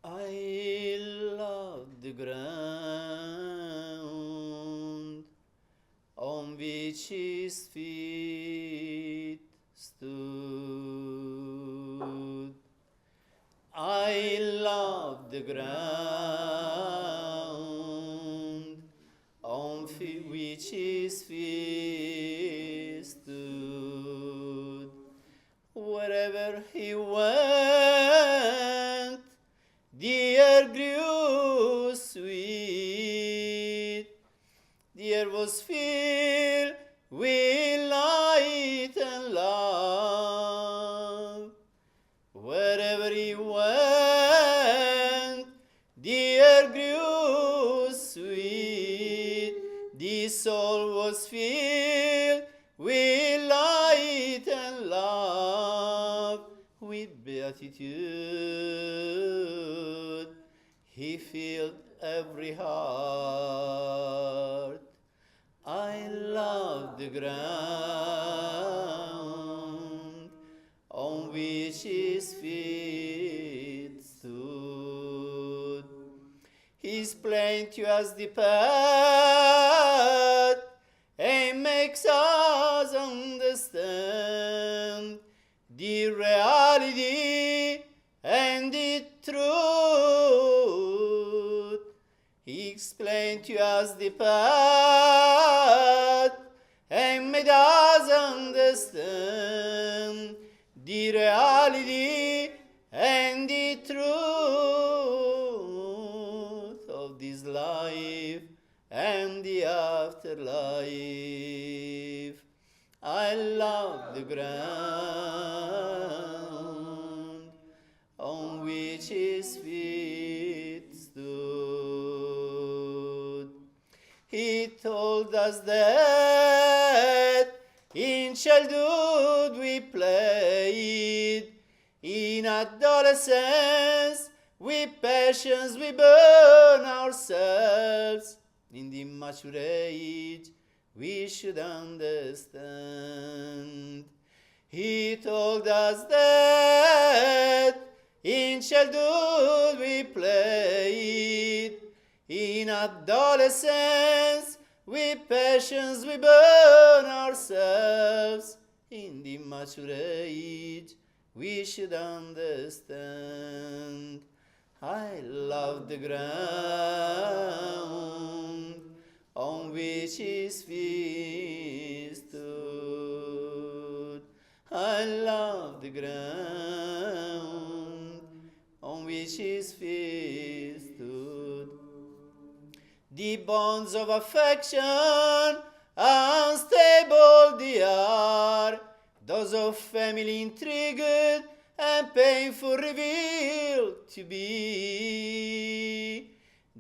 I love the ground on which his feet stood. I love the ground on which his feet stood. Wherever he went, the air grew sweet. The air was filled with light and love. Wherever he went, the air grew sweet. The soul was filled with light and love. With beatitude, he filled every heart. I love the ground on which his feet stood. He's plain to us the path and makes us understand the reality and the truth. He explained to us the path and made us understand the reality and the truth of this life and the afterlife. I love the ground on which his feet stood. He told us that in childhood we played, in adolescence with passions we burn ourselves. In the mature age we should understand. He told us that in childhood we played, in adolescence with passions we burn ourselves. In the mature age we should understand. I love the ground on which his feet stood. I love the ground on which his feet stood. The bonds of affection unstable they are, those of family intrigued and painful revealed to be.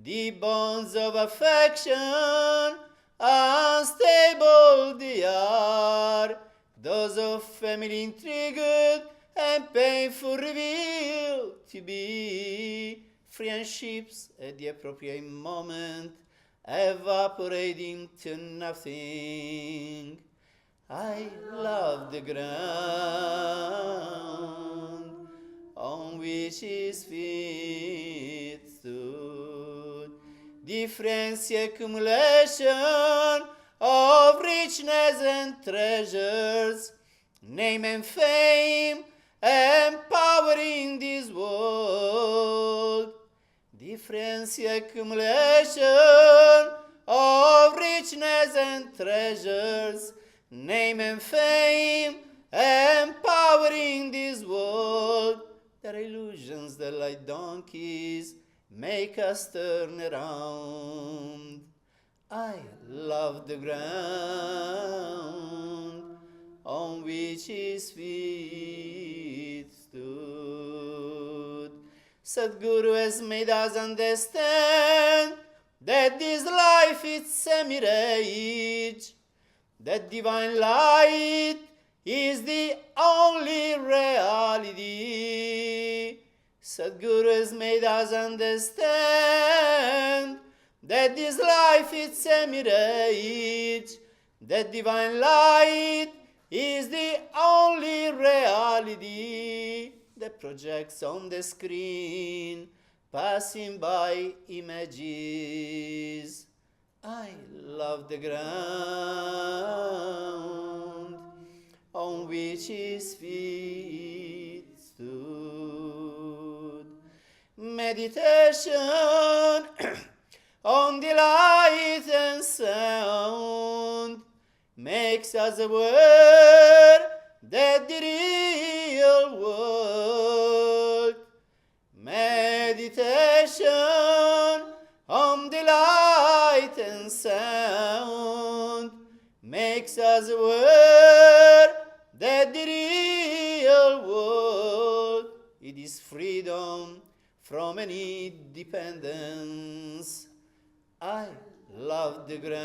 The bonds of affection unstable they are, those of family intrigued and painful revealed to be. Friendships at the appropriate moment evaporate into nothing. I love the ground on which his feet stood. The frenzy accumulation of richness and treasures, name and fame and power in this world. The frenzy accumulation of richness and treasures, name and fame and power in this world. Their illusions that like donkeys make us turn around. I love the ground on which his feet stood. Satguru has made us understand that this life is a mirage, that divine light is the only reality. Satguru has made us understand that this life is a mirage, that divine light is the only reality that projects on the screen passing by images. I love the ground on which his feet stood. Meditation on the light and sound makes us aware that the real world. Meditation on the light and sound makes us aware that the real world, it is freedom from any dependence. I love the ground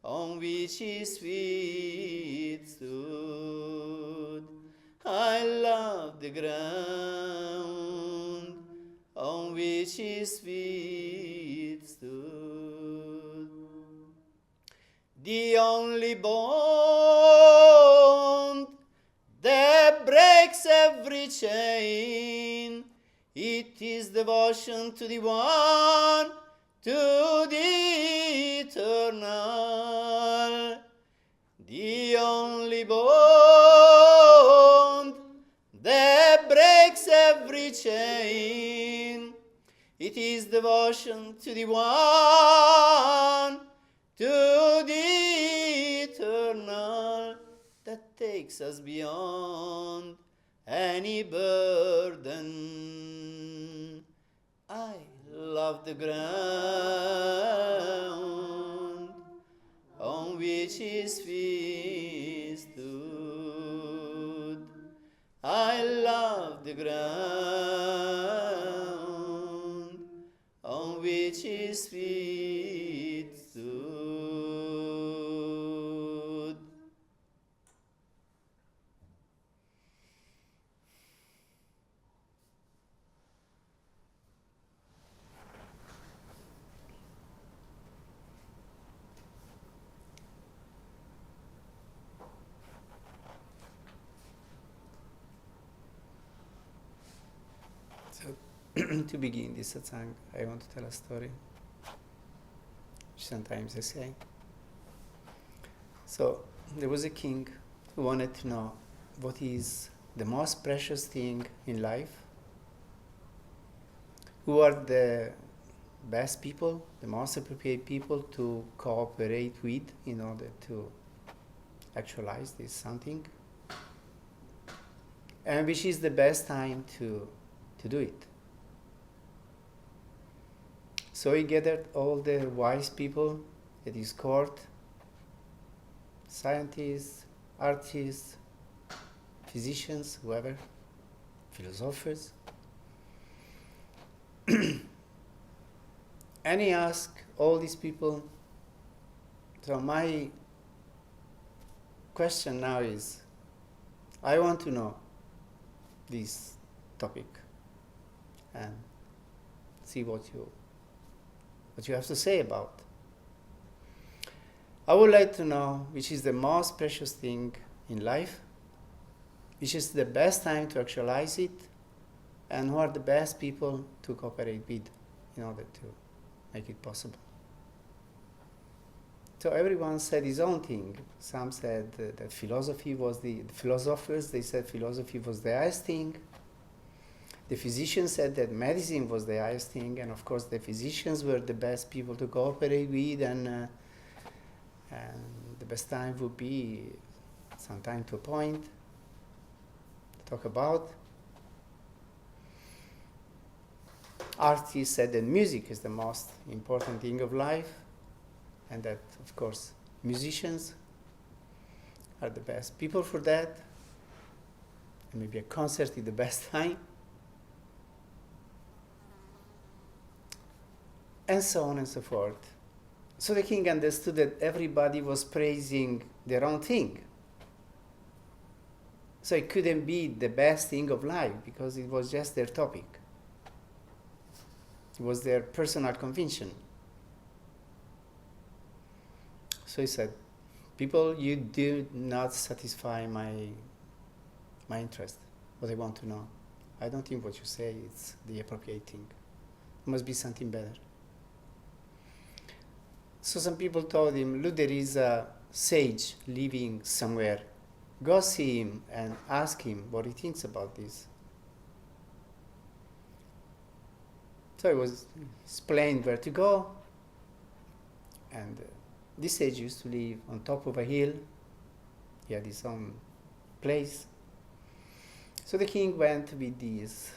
on which his feet stood. I love the ground on which his feet stood. The only bond that breaks every chain, it is devotion to the one, to the eternal. The only bond that breaks every chain, it is devotion to the one, to the eternal, that takes us beyond any burden. I love the ground on which his feet stood. I love the ground on which his feet stood. To begin this satsang, I want to tell a story, which sometimes I say. So, there was a king who wanted to know what is the most precious thing in life, who are the best people, the most appropriate people to cooperate with in order to actualize this something, and which is the best time to do it. So he gathered all the wise people at his court, scientists, artists, physicians, whoever, philosophers. And he asked all these people, so my question now is, I want to know this topic and see what you have to say about. I would like to know which is the most precious thing in life, which is the best time to actualize it, and who are the best people to cooperate with in order to make it possible. So everyone said his own thing. Some said that philosophy was the philosophers, they said philosophy was the highest thing. The physicians said that medicine was the highest thing, and of course the physicians were the best people to cooperate with, and the best time would be some time to a point to talk about. Artists said that music is the most important thing of life, and that of course musicians are the best people for that, and maybe a concert is the best time. And so on and so forth. So the king understood that everybody was praising their own thing. So it couldn't be the best thing of life because it was just their topic. It was their personal conviction. So he said, people, you do not satisfy my interest, what I want to know. I don't think what you say is the appropriate thing. It must be something better. So some people told him, look, there is a sage living somewhere. Go see him and ask him what he thinks about this. So he was explained where to go. And this sage used to live on top of a hill. He had his own place. So the king went with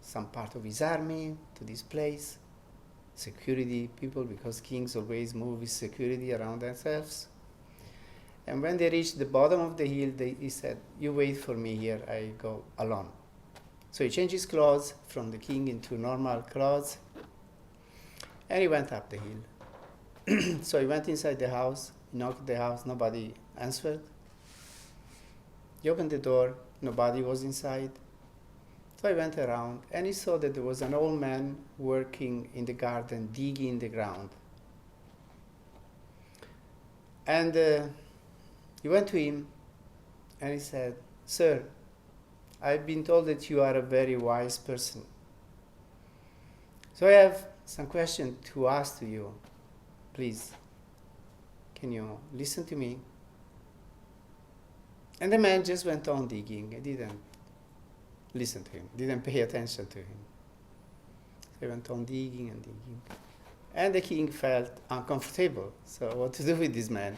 some part of his army to this place. Security people, because kings always move with security around themselves. And when they reached the bottom of the hill, he said, you wait for me here, I go alone. So he changed his clothes from the king into normal clothes, and he went up the hill. So he went inside the house, knocked the house, nobody answered. He opened the door, nobody was inside. So I went around, and he saw that there was an old man working in the garden, digging the ground. And he went to him, and he said, sir, I've been told that you are a very wise person. So I have some questions to ask to you. Please, can you listen to me? And the man just went on digging. He didn't listen to him, didn't pay attention to him. He went on digging and digging. And the king felt uncomfortable. So what to do with this man?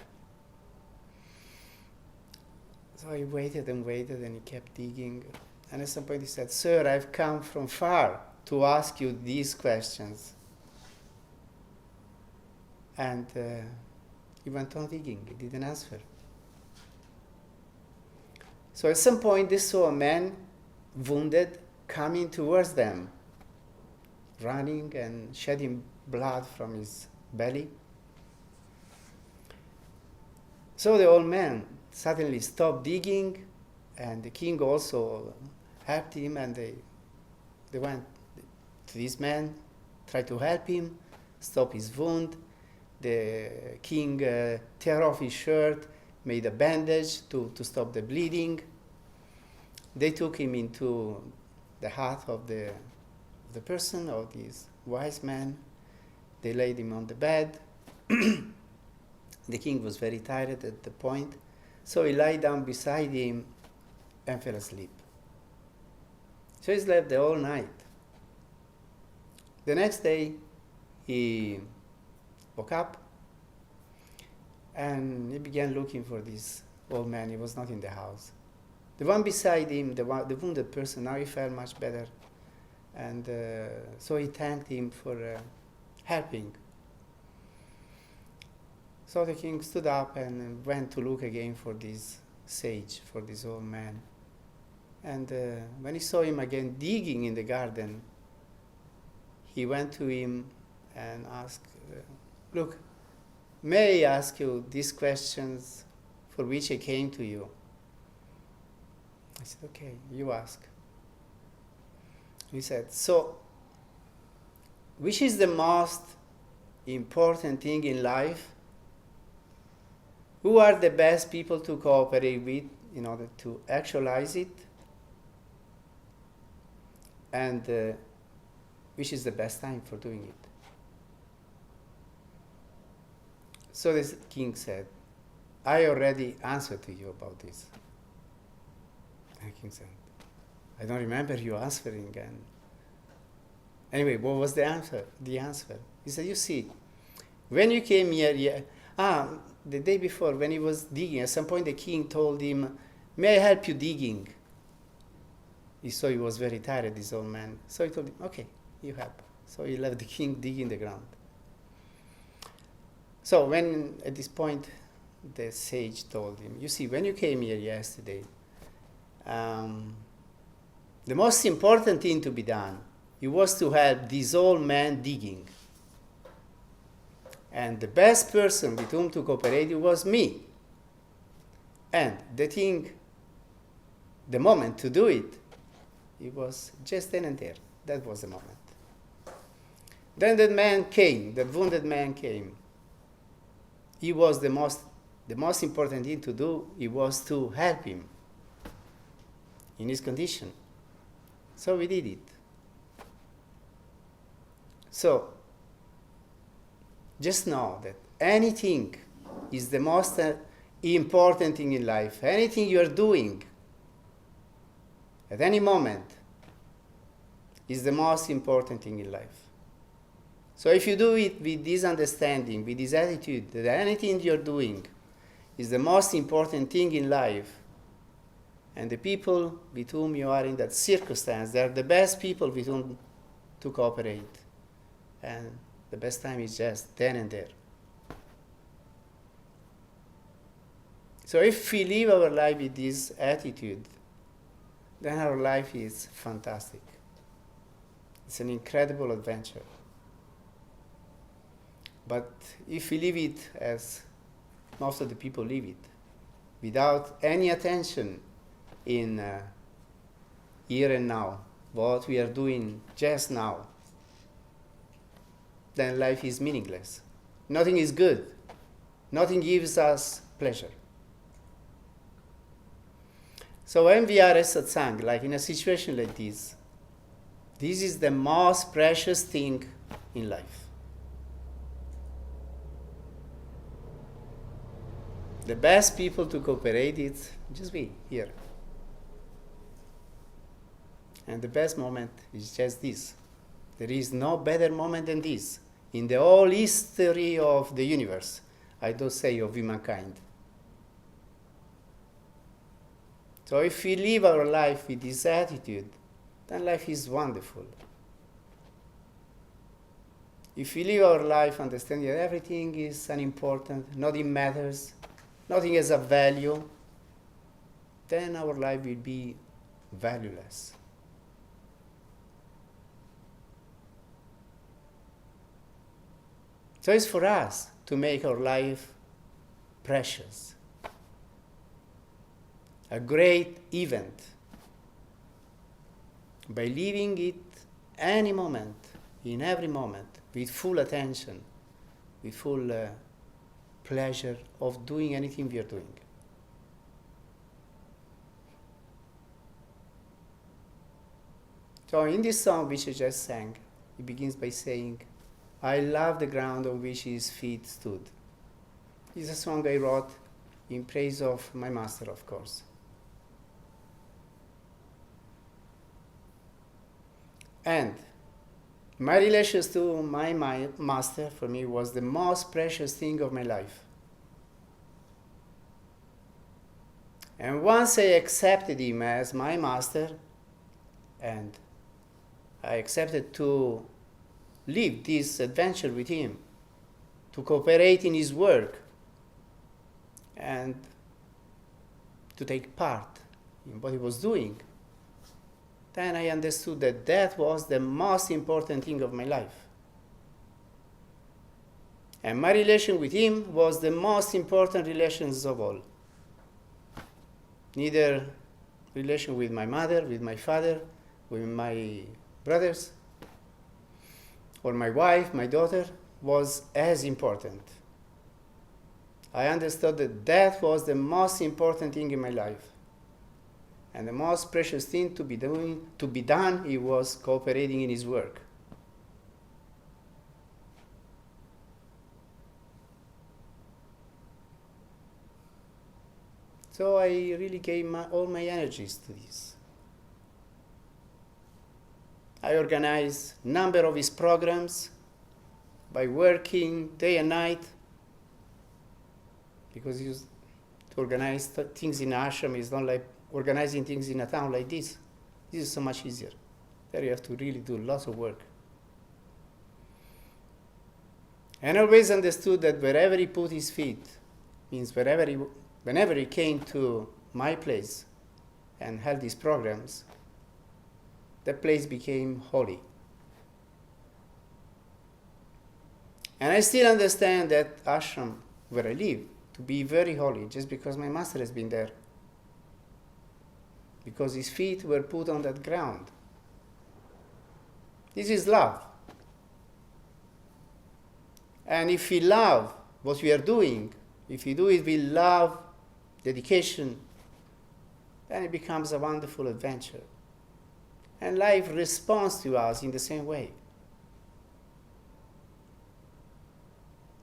So he waited and waited, and he kept digging. And at some point he said, sir, I've come from far to ask you these questions. And he went on digging. He didn't answer. So at some point they saw a man wounded coming towards them, running and shedding blood from his belly. So the old man suddenly stopped digging, and the king also helped him, and they went to this man, tried to help him, stop his wound. The king tear off his shirt, made a bandage to stop the bleeding. They took him into the hut of the person, of this wise man. They laid him on the bed. The king was very tired at the point, so he lay down beside him and fell asleep. So he slept the whole night. The next day, he woke up and he began looking for this old man. He was not in the house. The one beside him, the wounded person, now he felt much better. And so he thanked him for helping. So the king stood up and went to look again for this sage, for this old man. And when he saw him again digging in the garden, he went to him and asked, look, may I ask you these questions for which I came to you? I said, okay, you ask. He said, so, which is the most important thing in life? Who are the best people to cooperate with in order to actualize it? And which is the best time for doing it? So this king said, I already answered to you about this. And the king said, I don't remember you answering. And anyway, what was the answer? He said, you see, when you came here, the day before, when he was digging, at some point the king told him, may I help you digging? He saw he was very tired, this old man. So he told him, okay, you help. So he left the king digging the ground. So when, at this point, the sage told him, you see, when you came here yesterday, the most important thing to be done, it was to help this old man digging. And the best person with whom to cooperate was me. And the moment to do it, it was just then and there. That was the moment. Then that man came, that wounded man came. He was the most important thing to do, it was to help him in his condition. So we did it. So, just know that anything is the most important thing in life. Anything you are doing at any moment is the most important thing in life. So if you do it with this understanding, with this attitude that anything you're doing is the most important thing in life, and the people with whom you are in that circumstance, they are the best people with whom to cooperate. And the best time is just then and there. So if we live our life with this attitude, then our life is fantastic. It's an incredible adventure. But if we live it as most of the people live it, without any attention in here and now, what we are doing just now, then life is meaningless. Nothing is good. Nothing gives us pleasure. So when we are at satsang, like in a situation like this is the most precious thing in life. The best people to cooperate is just we, here. And the best moment is just this. There is no better moment than this. In the whole history of the universe, I don't say of humankind. So if we live our life with this attitude, then life is wonderful. If we live our life understanding that everything is unimportant, nothing matters, nothing has a value, then our life will be valueless. So it's for us to make our life precious. A great event. By living it any moment, in every moment, with full attention, with full pleasure of doing anything we are doing. So in this song which I just sang, it begins by saying, I love the ground on which his feet stood. It's a song I wrote in praise of my master, of course. And my relations to my master, for me, was the most precious thing of my life. And once I accepted him as my master, and I accepted to live this adventure with him, to cooperate in his work, and to take part in what he was doing, then I understood that that was the most important thing of my life. And my relation with him was the most important relations of all. Neither relation with my mother, with my father, with my brothers, or my wife, my daughter, was as important. I understood that that was the most important thing in my life. And the most precious thing to be done, it was cooperating in his work. So I really gave all my energies to this. I organized a number of his programs by working day and night, because he used to organize things in ashram is not like organizing things in a town like this. This is so much easier. There you have to really do lots of work. And I always understood that wherever he put his feet, means whenever he came to my place and held these programs, that place became holy. And I still understand that ashram, where I live, to be very holy, just because my master has been there. Because his feet were put on that ground. This is love. And if we love what we are doing, if we do it with love, dedication, then it becomes a wonderful adventure. And life responds to us in the same way.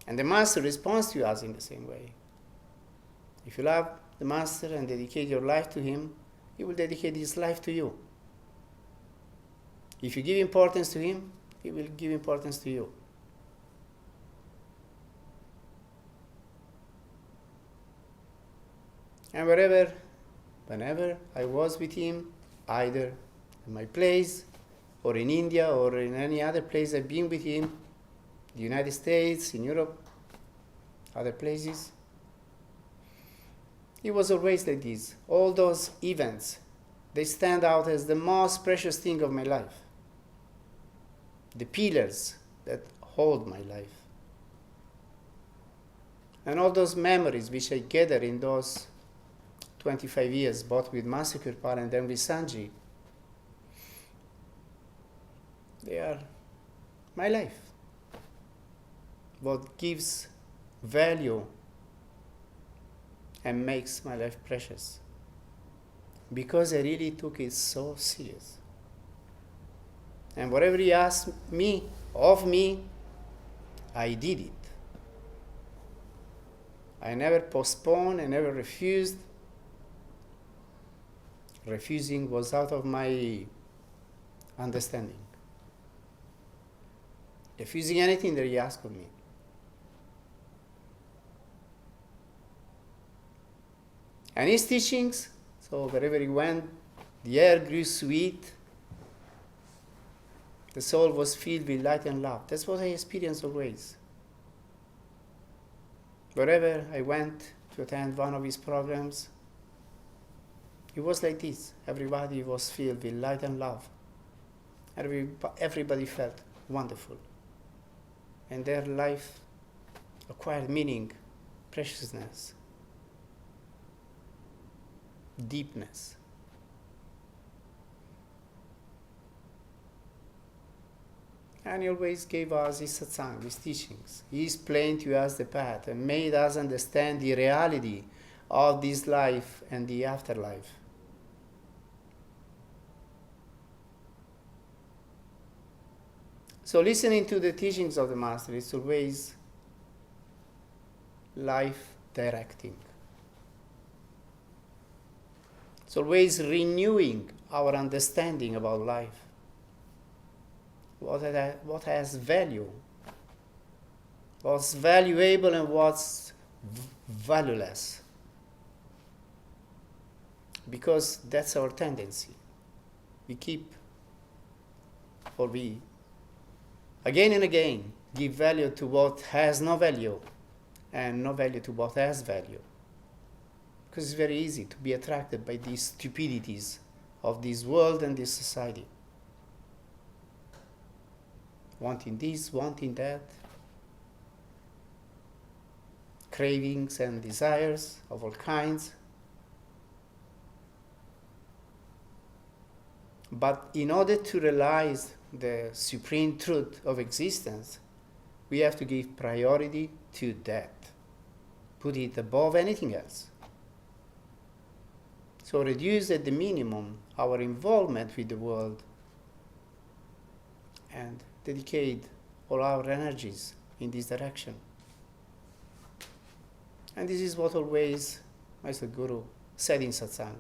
And the Master responds to us in the same way. If you love the Master and dedicate your life to him, he will dedicate his life to you. If you give importance to him, he will give importance to you. And whenever I was with him, either in my place or in India or in any other place I've been with him, the United States, in Europe, other places, it was always like this. All those events, they stand out as the most precious thing of my life. The pillars that hold my life. And all those memories which I gathered in those 25 years, both with Master Kirpal and then with Sanji, they are my life. What gives value and makes my life precious. Because I really took it so serious. And whatever he asked me, of me, I did it. I never postponed, I never refused. Refusing was out of my understanding. Refusing anything that he asked of me. And his teachings, so wherever he went, the air grew sweet, the soul was filled with light and love. That's what I experienced always. Wherever I went to attend one of his programs, it was like this. Everybody was filled with light and love. Everybody felt wonderful. And their life acquired meaning, preciousness, deepness. And he always gave us his satsang, his teachings. He explained to us the path and made us understand the reality of this life and the afterlife. So listening to the teachings of the Master is always life directing. It's always renewing our understanding about life. What has value, what's valuable and what's valueless. Because that's our tendency. We keep, or we, again and again, give value to what has no value and no value to what has value. Because it's very easy to be attracted by these stupidities of this world and this society. Wanting this, wanting that. Cravings and desires of all kinds. But in order to realize the supreme truth of existence, we have to give priority to that. Put it above anything else. So reduce at the minimum our involvement with the world and dedicate all our energies in this direction. And this is what always my Satguru said in Satsang.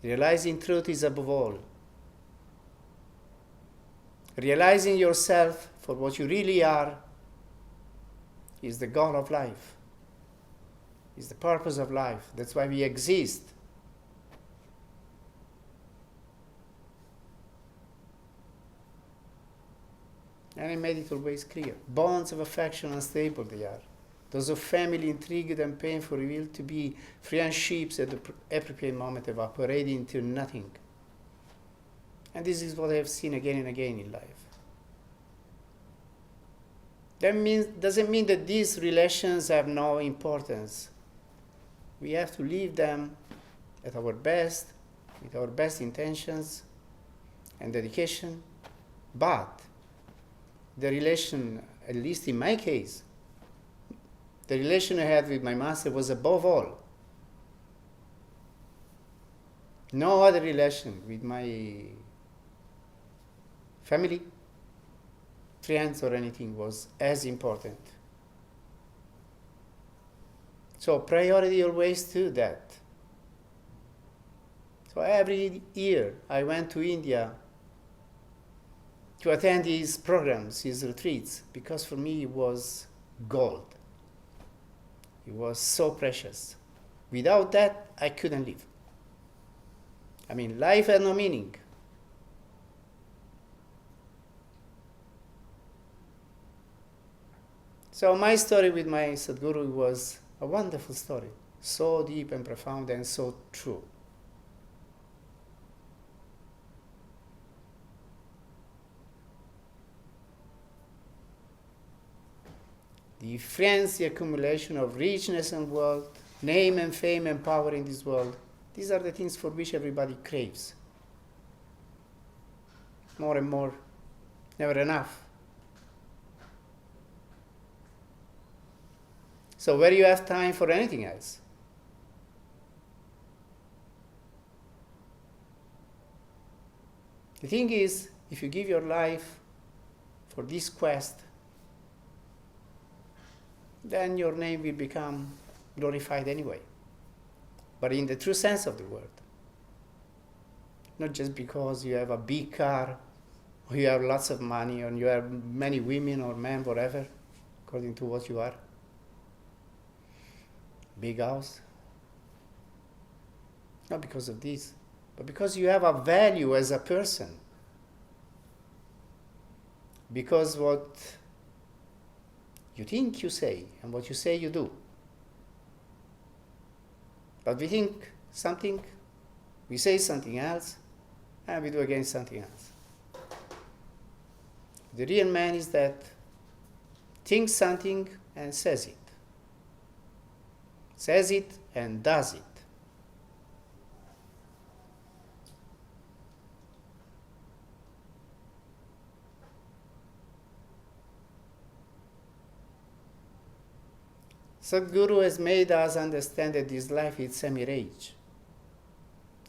Realizing truth is above all. Realizing yourself for what you really are is the goal of life, is the purpose of life. That's why we exist. And I made it always clear. Bonds of affection unstable they are. Those of family intrigued and painful revealed to be friendships at the appropriate moment evaporate into nothing. And this is what I have seen again and again in life. That doesn't mean that these relations have no importance. We have to leave them at our best, with our best intentions and dedication. But the relation, at least in my case, the relation I had with my Master was above all. No other relation with my family, friends or anything was as important. So priority always to that. So every year I went to India to attend his programs, his retreats, because for me it was gold. It was so precious. Without that, I couldn't live. I mean, life had no meaning. So my story with my Satguru was a wonderful story, so deep and profound and so true. The frenzy accumulation of richness and wealth, name and fame and power in this world, these are the things for which everybody craves. More and more, never enough. So where you have time for anything else? The thing is, if you give your life for this quest, then your name will become glorified anyway. But in the true sense of the word. Not just because you have a big car, or you have lots of money, or you have many women or men, whatever, according to what you are. Big house. Not because of this, but because you have a value as a person. Because what you think you say, and what you say you do. But we think something, we say something else, and we do again something else. The real man is that thinks something and says it. Says it and does it. Satguru has made us understand that this life is a mirage.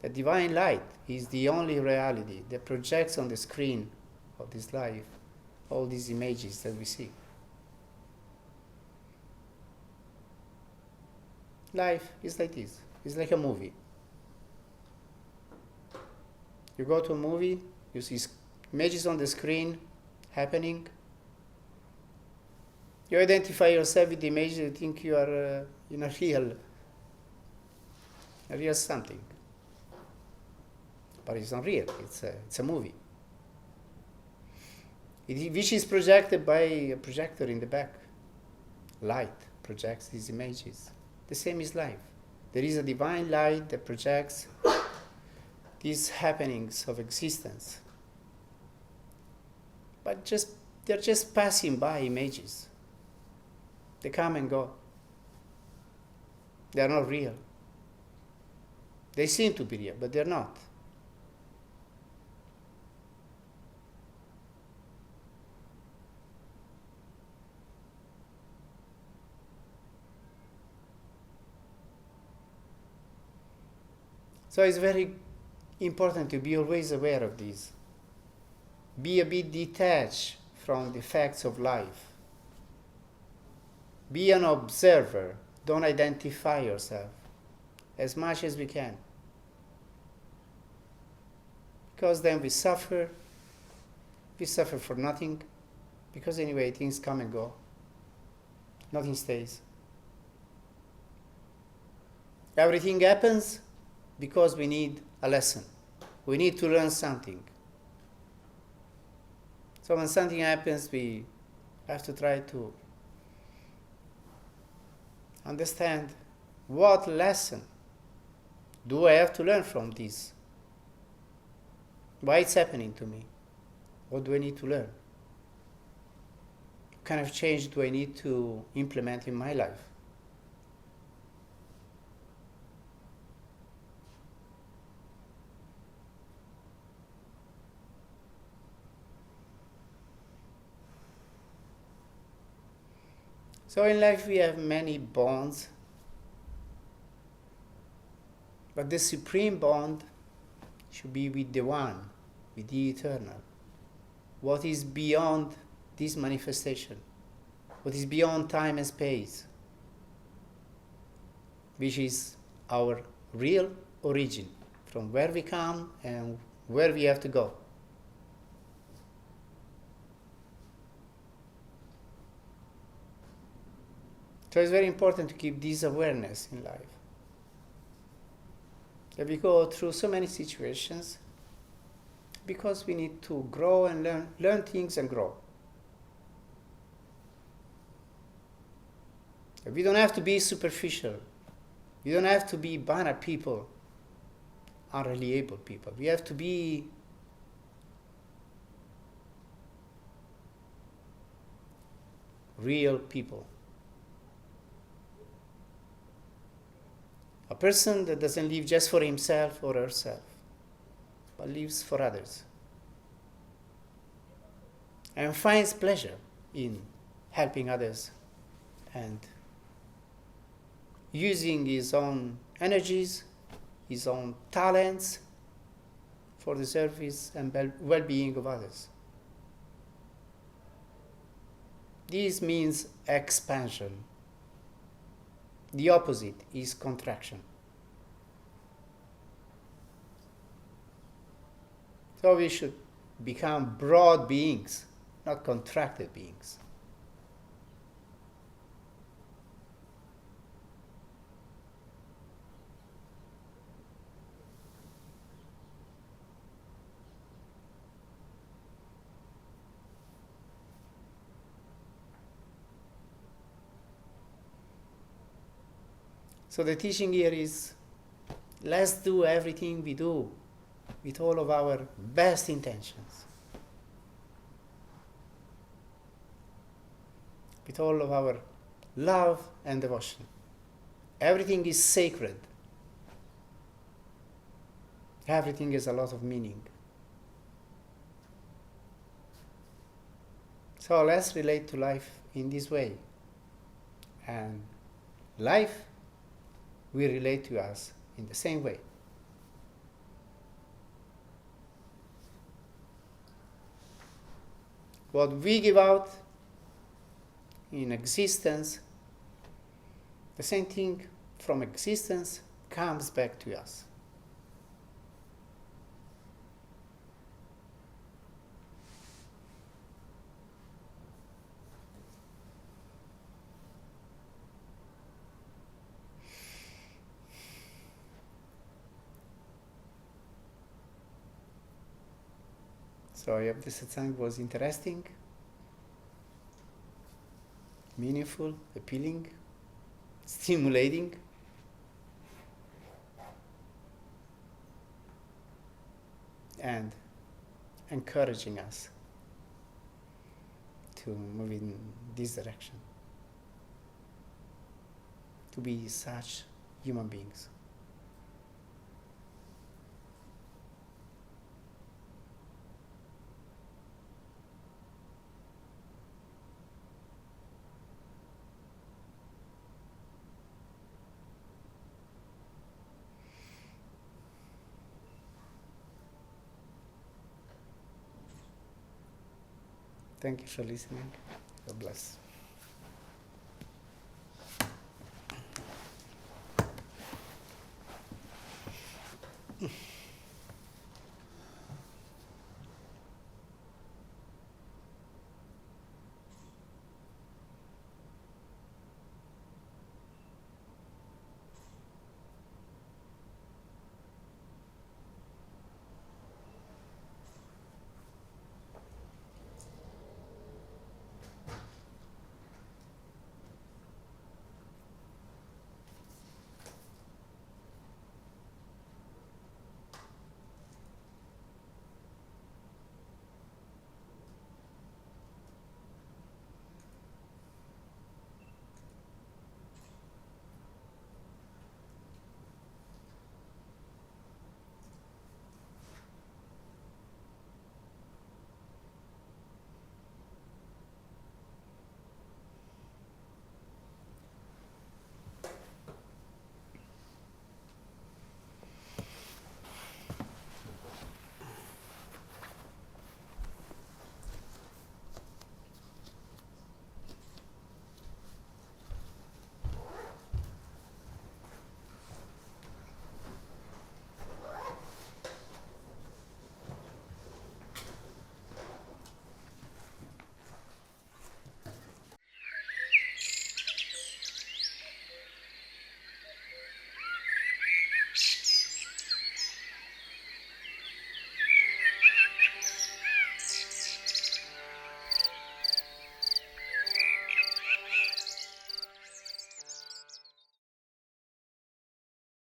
The divine light is the only reality that projects on the screen of this life all these images that we see. Life is like this. It's like a movie. You go to a movie, you see images on the screen happening. You identify yourself with the image, you think you are in a real something. But it's not real, it's a movie. Which is projected by a projector in the back. Light projects these images. The same is life. There is a divine light that projects these happenings of existence. But they're just passing by images. They come and go. They are not real. They seem to be real, but they're not. So it's very important to be always aware of this. Be a bit detached from the facts of life. Be an observer. Don't identify yourself as much as we can. Because then we suffer. We suffer for nothing. Because anyway, things come and go. Nothing stays. Everything happens because we need a lesson. We need to learn something. So when something happens, we have to try to understand what lesson do I have to learn from this? Why it's happening to me? What do I need to learn? What kind of change do I need to implement in my life? So in life we have many bonds, but the supreme bond should be with the One, with the Eternal. What is beyond this manifestation? What is beyond time and space? Which is our real origin, from where we come and where we have to go. So it's very important to keep this awareness in life. That we go through so many situations because we need to grow and learn things and grow. We don't have to be superficial. We don't have to be banal people, unreliable people. We have to be real people. A person that doesn't live just for himself or herself, but lives for others. And finds pleasure in helping others and using his own energies, his own talents for the service and well-being of others. This means expansion. The opposite is contraction. So we should become broad beings, not contracted beings. So the teaching here is, let's do everything we do with all of our best intentions, with all of our love and devotion. Everything is sacred. Everything has a lot of meaning. So let's relate to life in this way. And life will relate to us in the same way. What we give out in existence, the same thing from existence comes back to us. So I hope the satsang was interesting, meaningful, appealing, stimulating. And encouraging us to move in this direction, to be such human beings. Thank you for listening. God bless.